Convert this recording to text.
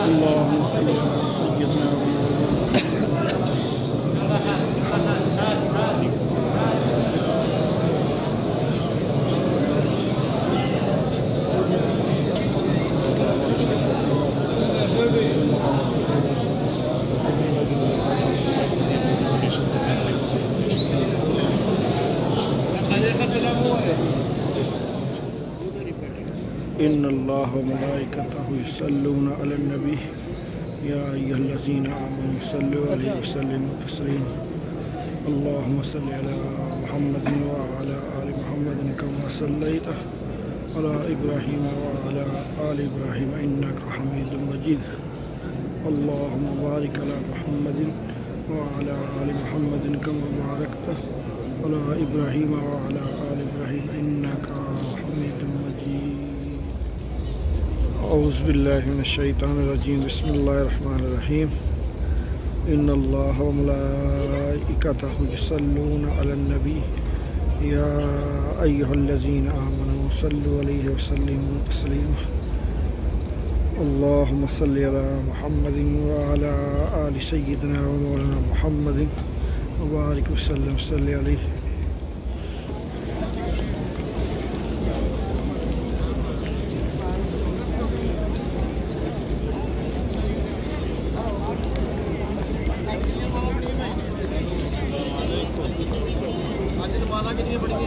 अल्लाहुम्मा सल्लि अला सय्यिदना व इन्नल्लाह व मलाइकतहु युसल्लूना अलन नबी या अय्युहल्लज़ीना आमनू सल्लु अलैहि व सल्लिमू तस्लीमा अल्लाहुम्मा सल्लि अला मुहम्मदिन व अला आलि मुहम्मदिन कमा सल्लैता अला इब्राहीम व अला आलि इब्राहीम इन्नका हमीदुम मजीद अल्लाहुम्मा बारिक अला मुहम्मदिन व अला आलि मुहम्मदिन कमा बारकता अला इब्राहीम व अला आलि इब्राहीम इन्नका हमीदुम मजीद। औज़ु बिल्लाहि मिनश शैतानिर रजीम बिस्मिल्लाहिर रहमानिर रहीम इन्नल्लाह व मलाइकतहु युसल्लूना अलन नबी या अय्युहल्लज़ीना आमनू सल्लु अलैहि व सल्लिमू तस्लीमा अल्लाहुम्मा सल्लि अला मुहम्मदिन व अला आलि सय्यिदिना व मौलाना मुहम्मदिन व बारिक व सल्लि अलैहि। कितनी बड़ी है?